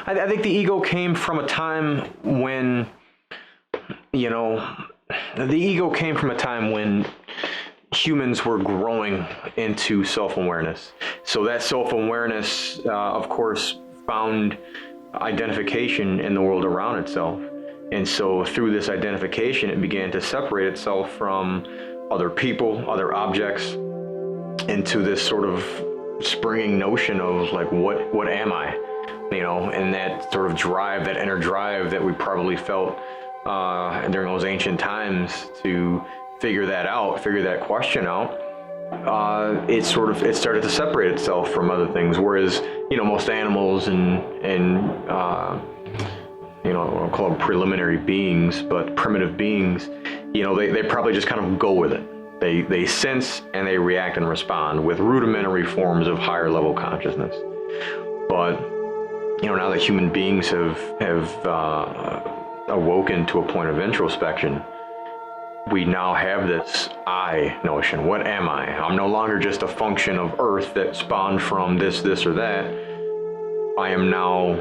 I think the ego came from a time when, you know, the ego came from a time when humans were growing into self-awareness. So that self-awareness, of course, found identification in the world around itself. And so through this identification, it began to separate itself from other people, other objects, into this sort of springing notion of like, what am I? You know, and that sort of drive, that inner drive that we probably felt during those ancient times to figure that out, figure that question out. It started to separate itself from other things. Whereas, you know, most animals and you know, I'll call them preliminary beings, but primitive beings, you know, they probably just kind of go with it. They sense and they react and respond with rudimentary forms of higher level consciousness. But, you know, now that human beings have awoken to a point of introspection, we now have this I notion. What am I? I'm no longer just a function of Earth that spawned from this, or that. I am now,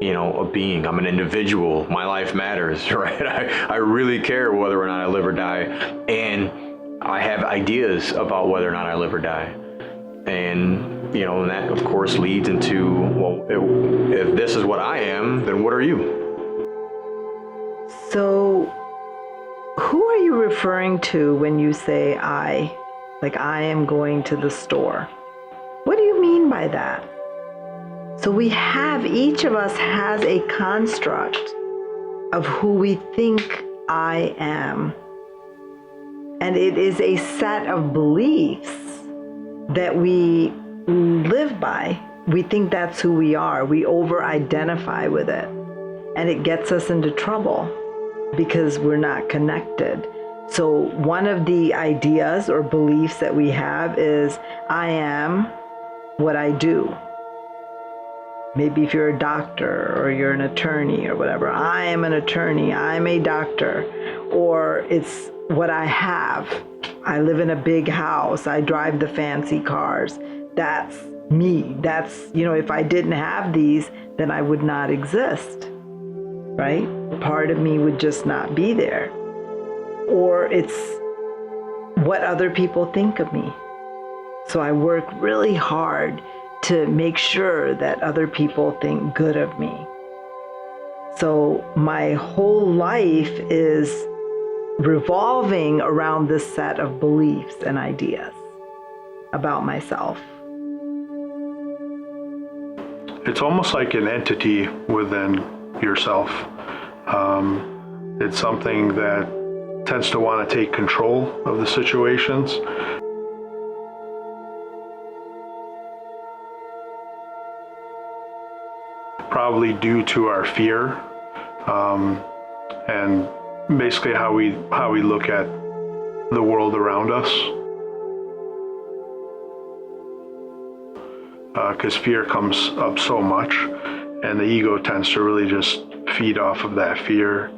you know, a being. I'm an individual. My life matters, right? I really care whether or not I live or die. And I have ideas about whether or not I live or die. And, you know, and that, of course, leads into, well, if this is what I am, then what are you? So, who are you referring to when you say I? Like, I am going to the store. What do you mean by that? So each of us has a construct of who we think I am. And it is a set of beliefs that we live by. We think that's who we are. We over-identify with it. And it gets us into trouble because we're not connected. So one of the ideas or beliefs that we have is, I am what I do. Maybe if you're a doctor or you're an attorney or whatever, I am an attorney, I'm a doctor. Or it's what I have. I live in a big house, I drive the fancy cars. That's me. That's, you know, if I didn't have these, then I would not exist, right? Part of me would just not be there. Or it's what other people think of me. So I work really hard to make sure that other people think good of me. So my whole life is revolving around this set of beliefs and ideas about myself. It's almost like an entity within yourself. It's something that tends to want to take control of the situations. Probably due to our fear, and basically how we look at the world around us. Because fear comes up so much, and the ego tends to really just feed off of that fear.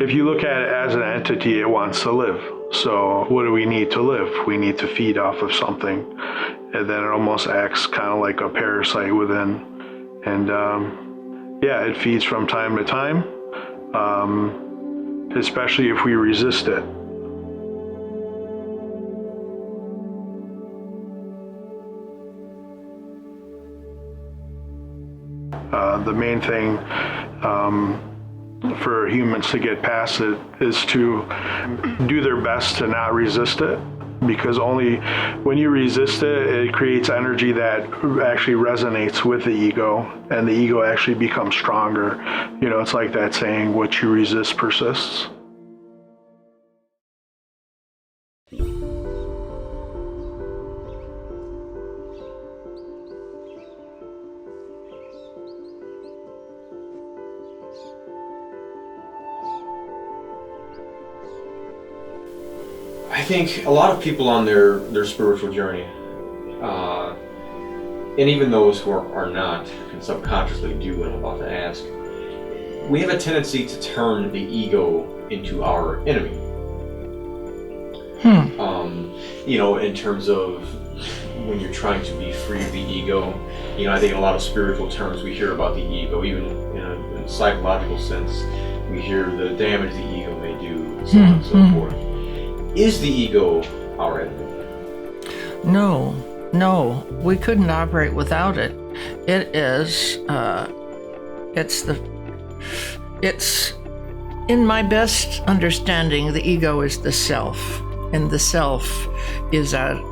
If you look at it as an entity, it wants to live. So what do we need to live? We need to feed off of something. And then it almost acts kind of like a parasite within. And yeah, it feeds from time to time, especially if we resist it. The main thing for humans to get past it is to do their best to not resist it, because only when you resist it, it creates energy that actually resonates with the ego, and the ego actually becomes stronger. You know, it's like that saying, what you resist persists. I think a lot of people on their spiritual journey, and even those who are not, can subconsciously do what I'm about to ask, we have a tendency to turn the ego into our enemy. In terms of when you're trying to be free of the ego. I think in a lot of spiritual terms we hear about the ego, even in a psychological sense, we hear the damage the ego may do, and so on and so forth. Is the ego our enemy? No, we couldn't operate without it. It is, it's, in my best understanding, the ego is the self, and the self is that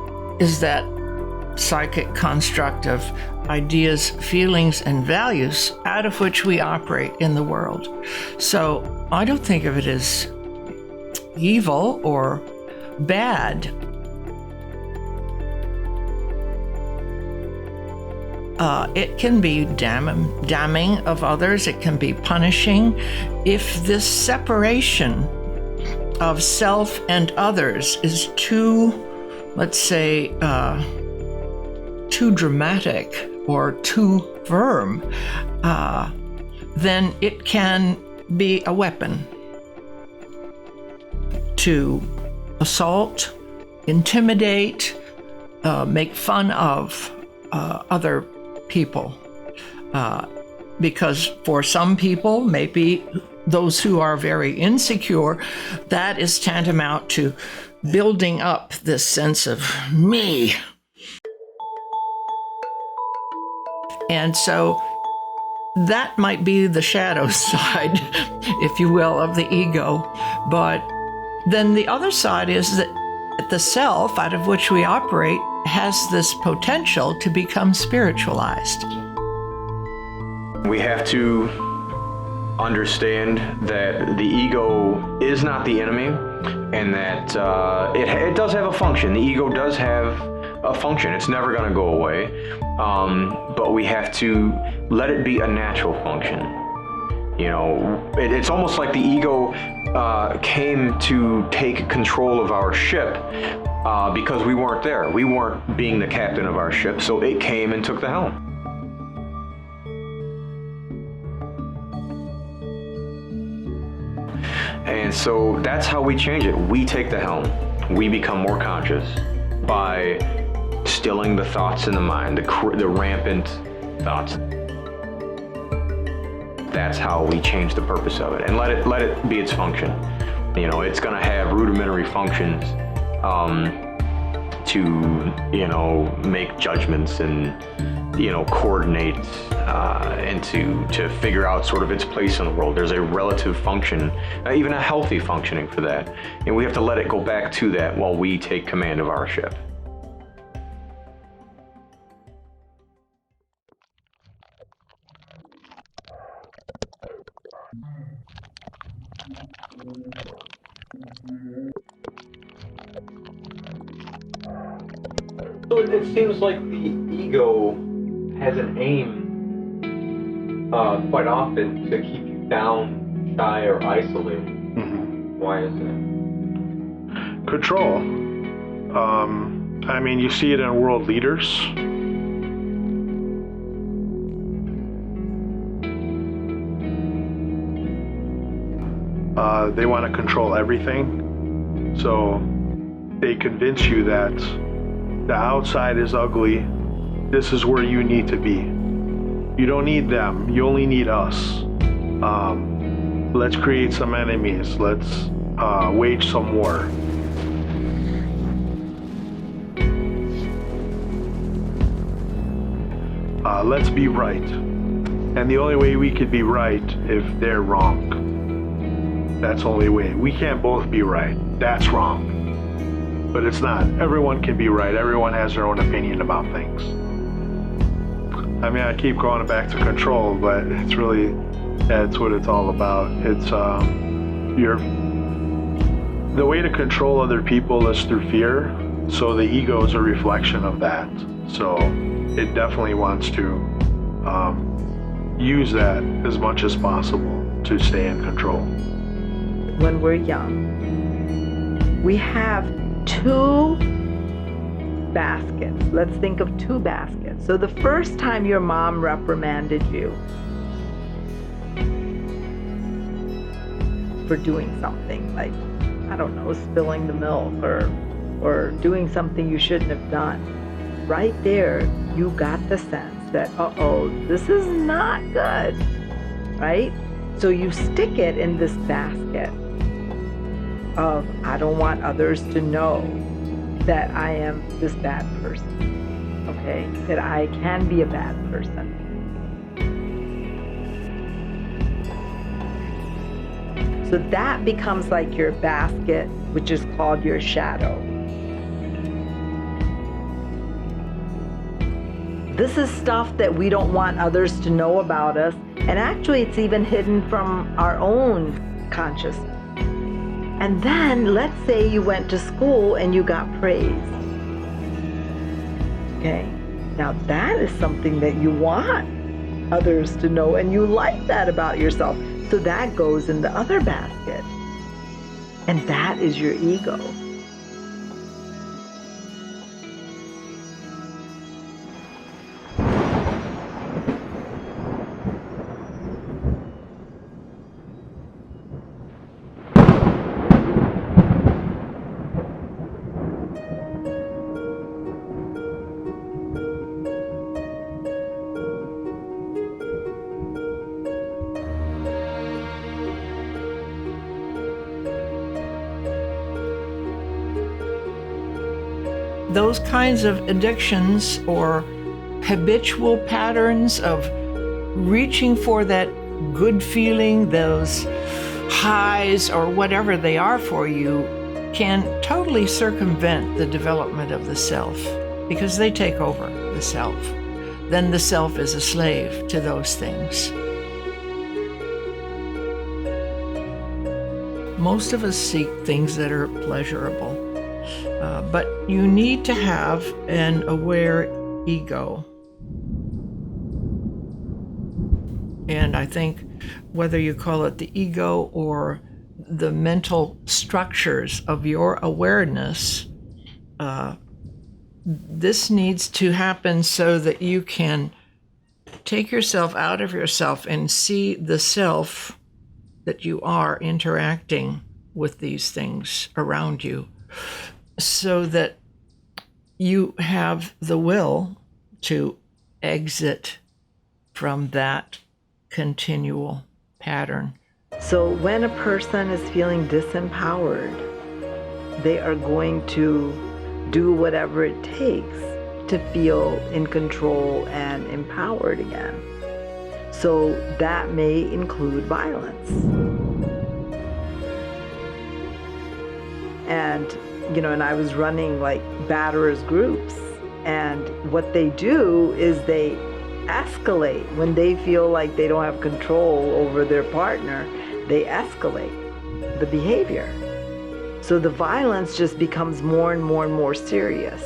psychic construct of ideas, feelings, and values out of which we operate in the world. So I don't think of it as evil or bad. It can be damning of others. It can be punishing. If this separation of self and others is too, let's say, too dramatic or too firm, then it can be a weapon to assault, intimidate, make fun of other people. Because for some people, maybe those who are very insecure, that is tantamount to building up this sense of me. And so that might be the shadow side, if you will, of the ego. But then the other side is that the self out of which we operate has this potential to become spiritualized. We have to understand that the ego is not the enemy, and that it does have a function. The ego does have a function. It's never going to go away, but we have to let it be a natural function. It's almost like the ego came to take control of our ship because we weren't there. We weren't being the captain of our ship, so it came and took the helm. And so that's how we change it. We take the helm. We become more conscious by stilling the thoughts in the mind, the rampant thoughts. That's how we change the purpose of it, and let it be its function. It's going to have rudimentary functions to make judgments and coordinate and to figure out sort of its place in the world. There's a relative function, even a healthy functioning for that, and we have to let it go back to that while we take command of our ship. So it seems like the ego has an aim quite often to keep you down, shy, or isolated. Mm-hmm. Why is that? Control. You see it in world leaders. They want to control everything. So they convince you that the outside is ugly. This is where you need to be. You don't need them. You only need us. Let's create some enemies. Let's wage some war. Let's be right. And the only way we could be right if they're wrong. That's the only way. We can't both be right. That's wrong. But it's not. Everyone can be right. Everyone has their own opinion about things. I keep going back to control, but it's really, that's what it's all about. It's the way to control other people is through fear. So the ego is a reflection of that. So it definitely wants to use that as much as possible to stay in control. When we're young, we have two baskets. Let's think of two baskets. So the first time your mom reprimanded you for doing something, like, I don't know, spilling the milk or doing something you shouldn't have done. Right there, you got the sense that, uh-oh, this is not good, right? So you stick it in this basket of, I don't want others to know that I am this bad person, okay? That I can be a bad person. So that becomes like your basket, which is called your shadow. This is stuff that we don't want others to know about us. And actually, it's even hidden from our own consciousness. And then let's say you went to school and you got praise. Okay, now that is something that you want others to know, and you like that about yourself. So that goes in the other basket. And that is your ego. Those kinds of addictions or habitual patterns of reaching for that good feeling, those highs or whatever they are for you, can totally circumvent the development of the self because they take over the self. Then the self is a slave to those things. Most of us seek things that are pleasurable. But you need to have an aware ego. And I think whether you call it the ego or the mental structures of your awareness, this needs to happen so that you can take yourself out of yourself and see the self that you are interacting with these things around you, so that you have the will to exit from that continual pattern. So when a person is feeling disempowered, they are going to do whatever it takes to feel in control and empowered again. So that may include violence. And and I was running like batterers groups, and what they do is they escalate when they feel like they don't have control over their partner. They escalate the behavior. So the violence just becomes more and more and more serious.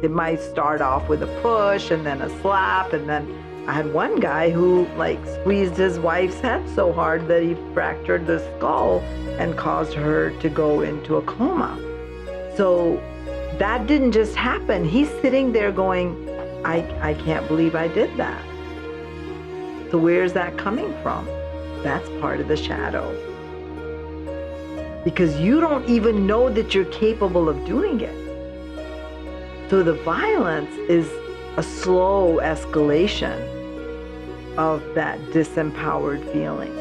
It might start off with a push and then a slap, and then I had one guy who squeezed his wife's head so hard that he fractured the skull and caused her to go into a coma. So that didn't just happen. He's sitting there going, I can't believe I did that. So where's that coming from? That's part of the shadow. Because you don't even know that you're capable of doing it. So the violence is a slow escalation of that disempowered feeling.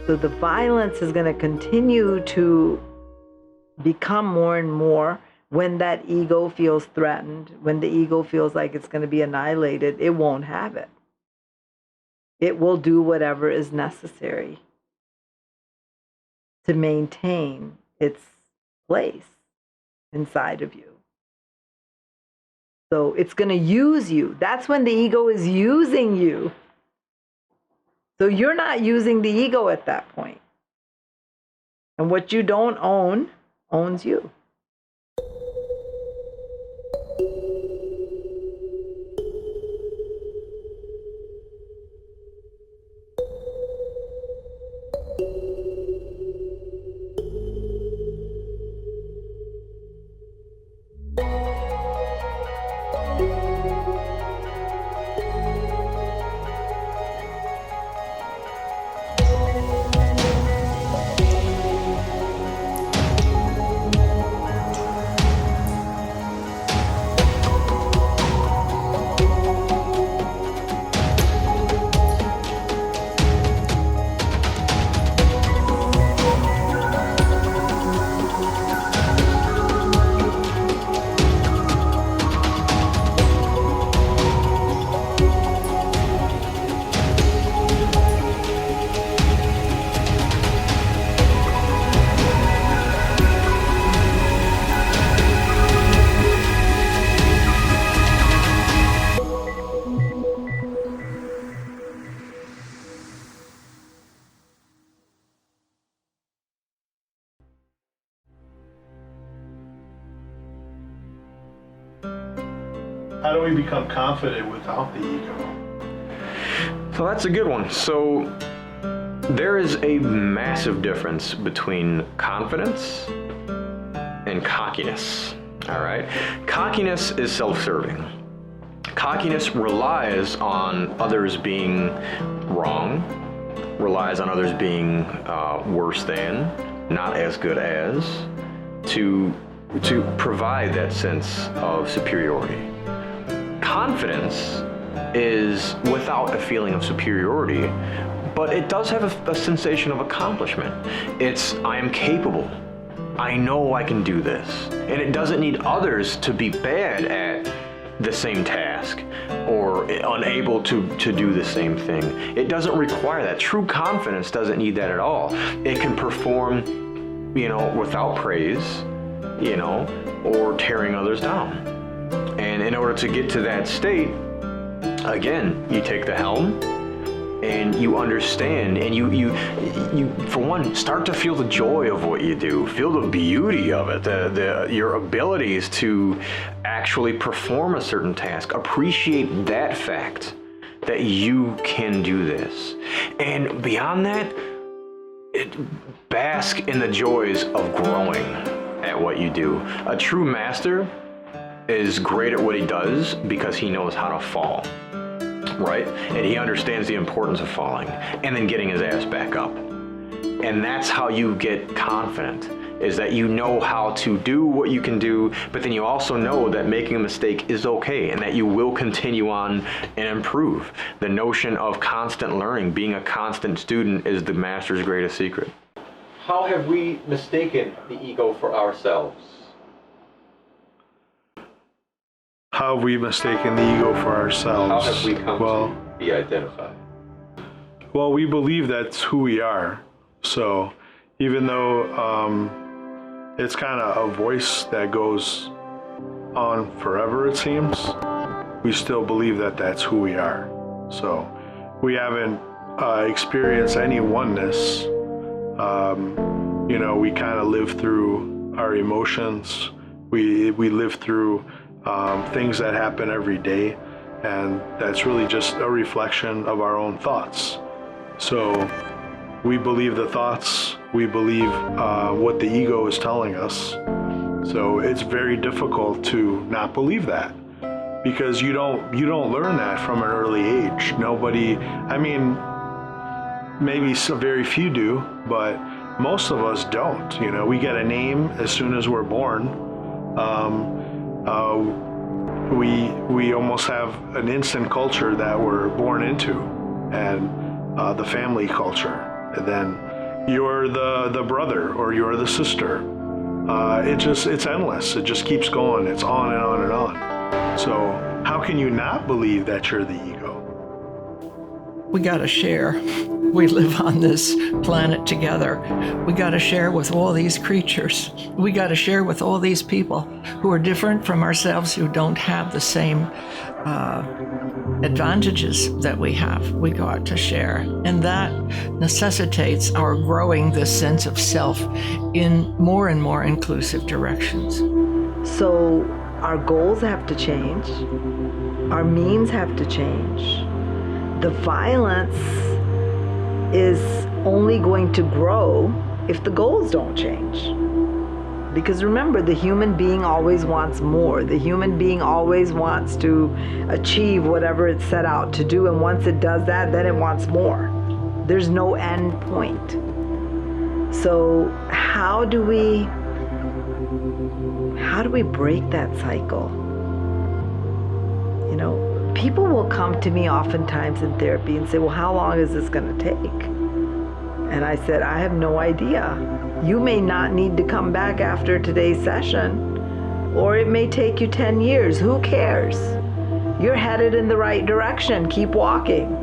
So the violence is going to continue to become more and more when that ego feels threatened, when the ego feels like it's going to be annihilated. It won't have it. It will do whatever is necessary to maintain its place inside of you. So it's going to use you. That's when the ego is using you. So you're not using the ego at that point. And what you don't own owns you. How do we become confident without the ego? So that's a good one. So there is a massive difference between confidence and cockiness. All right? Cockiness is self-serving. Cockiness relies on others being wrong, relies on others being worse than, not as good as, to provide that sense of superiority. Confidence is without a feeling of superiority, but it does have a sensation of accomplishment. It's, I am capable. I know I can do this. And it doesn't need others to be bad at the same task or unable to do the same thing. It doesn't require that. True confidence doesn't need that at all. It can perform, without praise, or tearing others down. And in order to get to that state, again, you take the helm and you understand, and you for one, start to feel the joy of what you do, feel the beauty of it, your abilities to actually perform a certain task, appreciate that fact that you can do this. And beyond that, bask in the joys of growing at what you do. A true master is great at what he does because he knows how to fall, right? And he understands the importance of falling and then getting his ass back up. And that's how you get confident, is that you know how to do what you can do, but then you also know that making a mistake is okay and that you will continue on and improve. The notion of constant learning, being a constant student, is the master's greatest secret. How have we mistaken the ego for ourselves? How have we mistaken the ego for ourselves? How have we come to be identified? Well, we believe that's who we are. So even though it's kind of a voice that goes on forever, it seems, we still believe that that's who we are. So we haven't experienced any oneness. We kind of live through our emotions. We live through things that happen every day, and that's really just a reflection of our own thoughts. So we believe the thoughts, we believe what the ego is telling us. So it's very difficult to not believe that, because you don't learn that from an early age. Nobody, maybe very few do, but most of us don't. We get a name as soon as we're born. We almost have an instant culture that we're born into, and the family culture. And then you're the brother or you're the sister. It's endless. It just keeps going. It's on and on and on. So how can you not believe that you're the ego? We got to share. We live on this planet together. We got to share with all these creatures. We got to share with all these people who are different from ourselves, who don't have the same advantages that we have. We got to share. And that necessitates our growing this sense of self in more and more inclusive directions. So our goals have to change. Our means have to change. The violence is only going to grow if the goals don't change. Because remember, the human being always wants more. The human being always wants to achieve whatever it set out to do, and once it does that, then it wants more. There's no end point. So how do we break that cycle? People will come to me oftentimes in therapy and say, well, how long is this going to take? And I said, I have no idea. You may not need to come back after today's session, or it may take you 10 years. Who cares? You're headed in the right direction. Keep walking.